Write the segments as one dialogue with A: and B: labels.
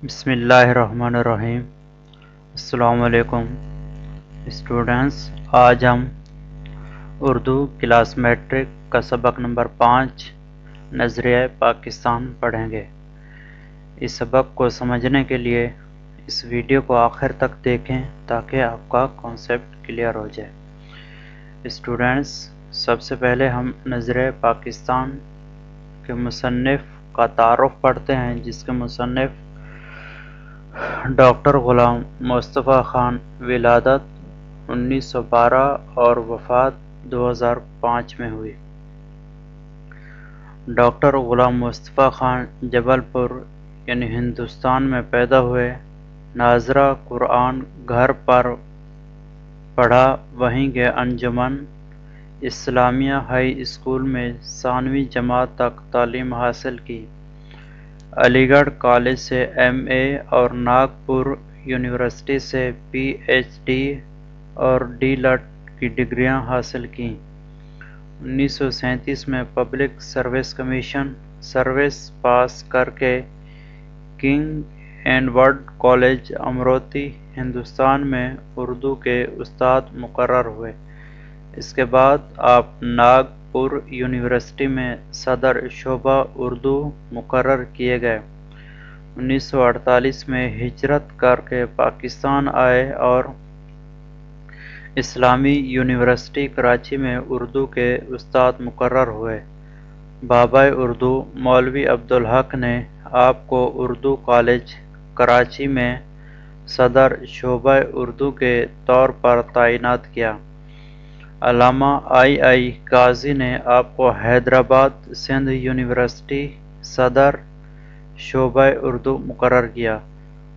A: بسم اللہ الرحمن الرحیم۔ السلام علیکم اسٹوڈنٹس، آج ہم اردو کلاس میٹرک کا سبق نمبر 5 نظریہ پاکستان پڑھیں گے۔ اس سبق کو سمجھنے کے لیے اس ویڈیو کو آخر تک دیکھیں تاکہ آپ کا کانسیپٹ کلیئر ہو جائے۔ اسٹوڈنٹس، سب سے پہلے ہم نظریہ پاکستان کے مصنف کا تعارف پڑھتے ہیں، جس کے مصنف ڈاکٹر غلام مصطفیٰ خان، ولادت 1912 اور وفات 2005 میں ہوئی۔ ڈاکٹر غلام مصطفیٰ خان جبل پور یعنی ہندوستان میں پیدا ہوئے۔ ناظرہ قرآن گھر پر پڑھا، وہیں کے انجمن اسلامیہ ہائی اسکول میں ثانوی جماعت تک تعلیم حاصل کی۔ علی گڑھ کالج سے ایم.اے اور ناگپور یونیورسٹی سے پی ایچ ڈی اور ڈی لٹ کی ڈگریاں حاصل کیں۔ 1937 میں پبلک سروس کمیشن سروس پاس کرکے کنگ ایڈورڈ کالج امروتی ہندوستان میں اردو کے استاد مقرر ہوئے۔ اس کے بعد آپ ناگپور یونیورسٹی میں صدر شعبہ اردو مقرر کیے گئے۔ 1948 میں ہجرت کرکے پاکستان آئے اور اسلامی یونیورسٹی کراچی میں اردو کے استاد مقرر ہوئے۔ بابائے اردو مولوی عبدالحق نے آپ کو اردو کالج کراچی میں صدر شعبہ اردو کے طور پر تعینات کیا۔ علامہ آئی قاضی نے آپ کو حیدرآباد سندھ یونیورسٹی صدر شعبہ اردو مقرر کیا۔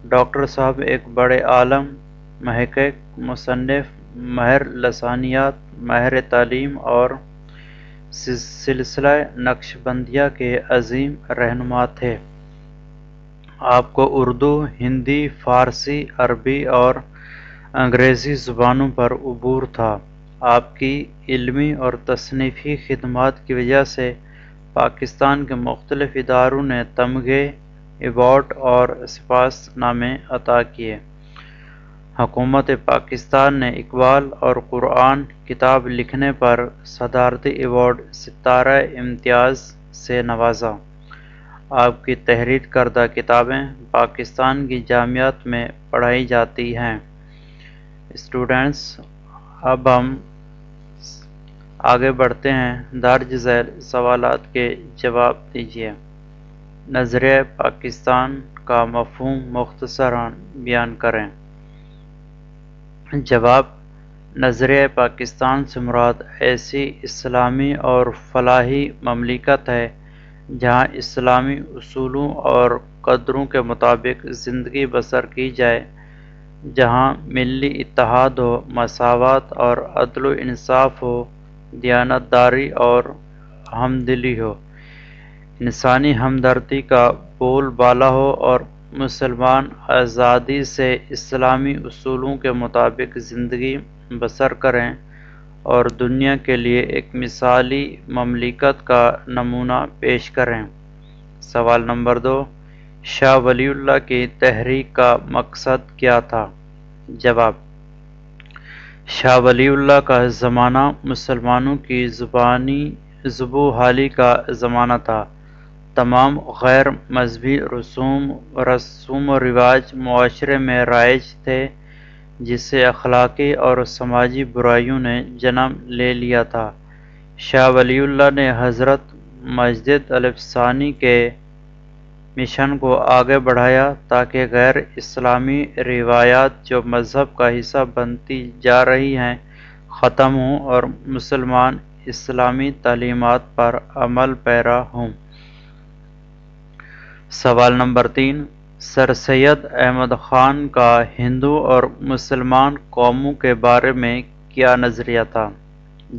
A: ڈاکٹر صاحب ایک بڑے عالم، محقق، مصنف، ماہر لسانیات، ماہر تعلیم اور سلسلہ نقشبندیہ کے عظیم رہنما تھے۔ آپ کو اردو، ہندی، فارسی، عربی اور انگریزی زبانوں پر عبور تھا۔ آپ کی علمی اور تصنیفی خدمات کی وجہ سے پاکستان کے مختلف اداروں نے تمغے، ایوارڈ اور سپاس نامے عطا کیے۔ حکومت پاکستان نے اقبال اور قرآن کتاب لکھنے پر صدارتی ایوارڈ ستارہ امتیاز سے نوازا۔ آپ کی تحریر کردہ کتابیں پاکستان کی جامعات میں پڑھائی جاتی ہیں۔ اسٹوڈنٹس، اب ہم آگے بڑھتے ہیں۔ درج ذیل سوالات کے جواب دیجیے۔ نظریہ پاکستان کا مفہوم مختصراً بیان کریں۔ جواب: نظریہ پاکستان سے مراد ایسی اسلامی اور فلاحی مملکت ہے جہاں اسلامی اصولوں اور قدروں کے مطابق زندگی بسر کی جائے، جہاں ملی اتحاد ہو، مساوات اور عدل و انصاف ہو، دیانت داری اور ہمدلی ہو، انسانی ہمدردی کا بول بالا ہو اور مسلمان آزادی سے اسلامی اصولوں کے مطابق زندگی بسر کریں اور دنیا کے لیے ایک مثالی مملکت کا نمونہ پیش کریں۔ سوال نمبر 2، شاہ ولی اللہ کی تحریک کا مقصد کیا تھا؟ جواب: شاہ ولی اللہ کا زمانہ مسلمانوں کی زبوں حالی کا زمانہ تھا۔ تمام غیر مذہبی رسوم و رواج معاشرے میں رائج تھے، جس سے اخلاقی اور سماجی برائیوں نے جنم لے لیا تھا۔ شاہ ولی اللہ نے حضرت مجدد ثانی کے مشن کو آگے بڑھایا تاکہ غیر اسلامی روایات جو مذہب کا حصہ بنتی جا رہی ہیں ختم ہوں اور مسلمان اسلامی تعلیمات پر عمل پیرا ہوں۔ سوال نمبر 3، سر سید احمد خان کا ہندو اور مسلمان قوموں کے بارے میں کیا نظریہ تھا؟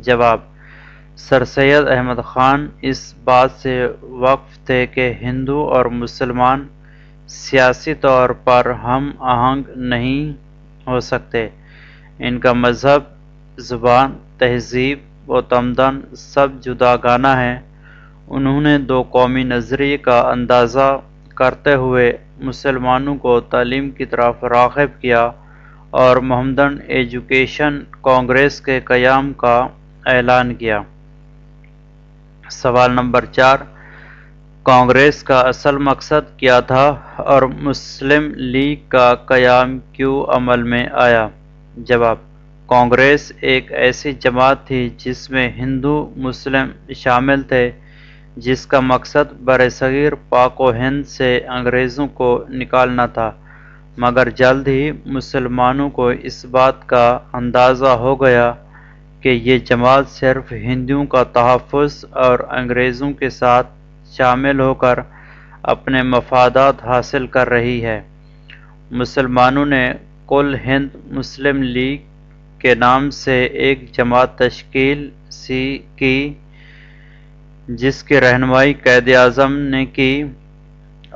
A: جواب: سر سید احمد خان اس بات سے واقف تھے کہ ہندو اور مسلمان سیاسی طور پر ہم آہنگ نہیں ہو سکتے۔ ان کا مذہب، زبان، تہذیب و تمدن سب جداگانہ ہیں۔ انہوں نے دو قومی نظریے کا اندازہ کرتے ہوئے مسلمانوں کو تعلیم کی طرف راغب کیا اور محمدن ایجوکیشن کانگریس کے قیام کا اعلان کیا۔ سوال نمبر 4، کانگریس کا اصل مقصد کیا تھا اور مسلم لیگ کا قیام کیوں عمل میں آیا؟ جواب: کانگریس ایک ایسی جماعت تھی جس میں ہندو مسلم شامل تھے، جس کا مقصد برصغیر پاک و ہند سے انگریزوں کو نکالنا تھا، مگر جلد ہی مسلمانوں کو اس بات کا اندازہ ہو گیا کہ یہ جماعت صرف ہندوؤں کا تحفظ اور انگریزوں کے ساتھ شامل ہو کر اپنے مفادات حاصل کر رہی ہے۔ مسلمانوں نے کل ہند مسلم لیگ کے نام سے ایک جماعت تشکیل کی، جس کی رہنمائی قائد اعظم نے کی،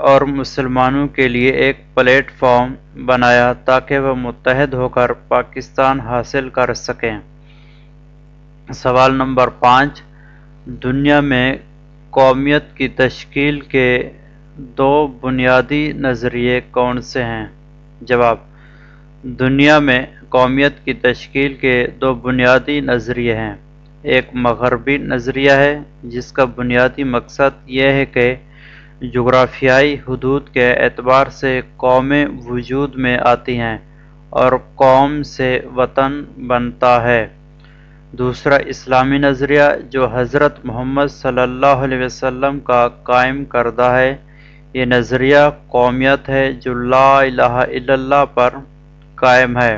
A: اور مسلمانوں کے لیے ایک پلیٹ فارم بنایا تاکہ وہ متحد ہو کر پاکستان حاصل کر سکیں۔ سوال نمبر 5، دنیا میں قومیت کی تشکیل کے دو بنیادی نظریے کون سے ہیں؟ جواب: دنیا میں قومیت کی تشکیل کے دو بنیادی نظریے ہیں۔ ایک مغربی نظریہ ہے جس کا بنیادی مقصد یہ ہے کہ جغرافیائی حدود کے اعتبار سے قومیں وجود میں آتی ہیں اور قوم سے وطن بنتا ہے۔ دوسرا اسلامی نظریہ جو حضرت محمد صلی اللہ علیہ وسلم کا قائم کردہ ہے۔ یہ نظریہ قومیت ہے جو لا الہ الا اللہ پر قائم ہے۔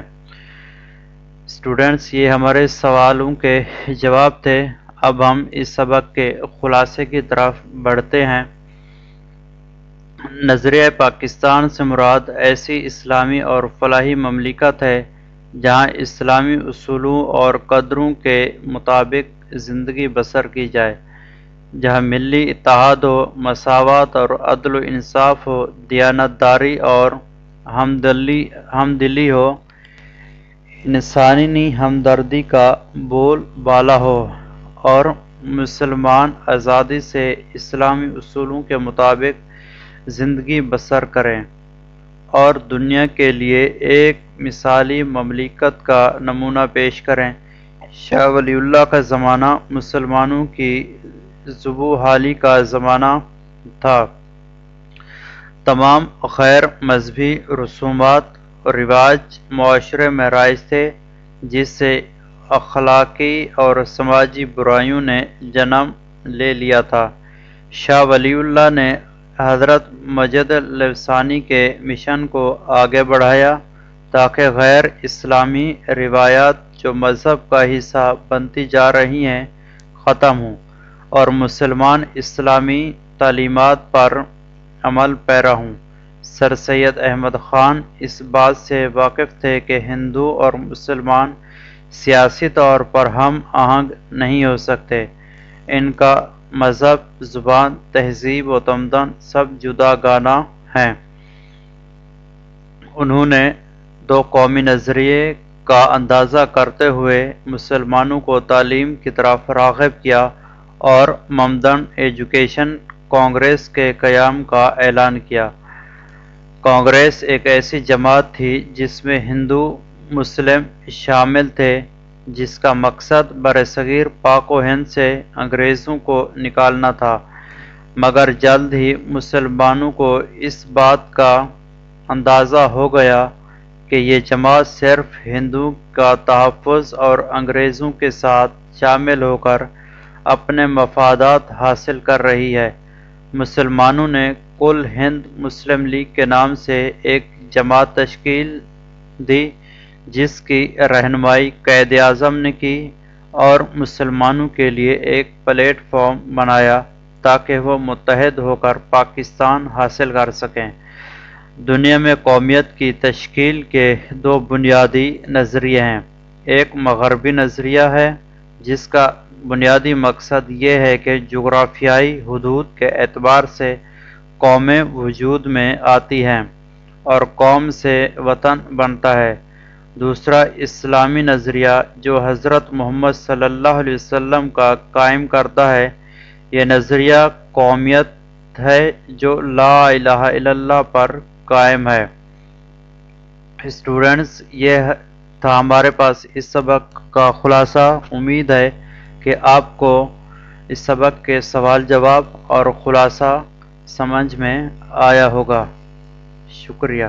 A: اسٹوڈنٹس، یہ ہمارے سوالوں کے جواب تھے۔ اب ہم اس سبق کے خلاصے کی طرف بڑھتے ہیں۔ نظریہ پاکستان سے مراد ایسی اسلامی اور فلاحی مملکت ہے جہاں اسلامی اصولوں اور قدروں کے مطابق زندگی بسر کی جائے، جہاں ملی اتحاد ہو، مساوات اور عدل و انصاف ہو، دیانت داری اور ہمدلی ہو، انسانی ہمدردی کا بول بالا ہو، اور مسلمان آزادی سے اسلامی اصولوں کے مطابق زندگی بسر کریں اور دنیا کے لیے ایک مثالی مملکت کا نمونہ پیش کریں۔ شاہ ولی اللہ کا زمانہ مسلمانوں کی ذبح حالی کا زمانہ تھا۔ تمام غیر مذہبی رسومات اور رواج معاشرے میں رائج تھے، جس سے اخلاقی اور سماجی برائیوں نے جنم لے لیا تھا۔ شاہ ولی اللہ نے حضرت مجد الثانی کے مشن کو آگے بڑھایا تاکہ غیر اسلامی روایات جو مذہب کا حصہ بنتی جا رہی ہیں ختم ہوں اور مسلمان اسلامی تعلیمات پر عمل پیرا ہوں۔ سر سید احمد خان اس بات سے واقف تھے کہ ہندو اور مسلمان سیاسی طور پر ہم آہنگ نہیں ہو سکتے، ان کا مذہب، زبان، تہذیب و تمدن سب جدا گانہ ہیں۔ انہوں نے دو قومی نظریے کا اندازہ کرتے ہوئے مسلمانوں کو تعلیم کی طرف راغب کیا اور محمدن ایجوکیشن کانگریس کے قیام کا اعلان کیا۔ کانگریس ایک ایسی جماعت تھی جس میں ہندو مسلم شامل تھے، جس کا مقصد برصغیر پاک و ہند سے انگریزوں کو نکالنا تھا، مگر جلد ہی مسلمانوں کو اس بات کا اندازہ ہو گیا کہ یہ جماعت صرف ہندوؤں کا تحفظ اور انگریزوں کے ساتھ شامل ہو کر اپنے مفادات حاصل کر رہی ہے۔ مسلمانوں نے کل ہند مسلم لیگ کے نام سے ایک جماعت تشکیل دی، جس کی رہنمائی قائد اعظم نے کی، اور مسلمانوں کے لیے ایک پلیٹ فارم بنایا تاکہ وہ متحد ہو کر پاکستان حاصل کر سکیں۔ دنیا میں قومیت کی تشکیل کے دو بنیادی نظریے ہیں۔ ایک مغربی نظریہ ہے جس کا بنیادی مقصد یہ ہے کہ جغرافیائی حدود کے اعتبار سے قومیں وجود میں آتی ہیں اور قوم سے وطن بنتا ہے۔ دوسرا اسلامی نظریہ جو حضرت محمد صلی اللہ علیہ وسلم کا قائم کردہ ہے۔ یہ نظریہ قومیت ہے جو لا الہ الا اللہ پر قائم ہے۔ اسٹوڈنٹس، یہ تھا ہمارے پاس اس سبق کا خلاصہ۔ امید ہے کہ آپ کو اس سبق کے سوال جواب اور خلاصہ سمجھ میں آیا ہوگا۔ شکریہ۔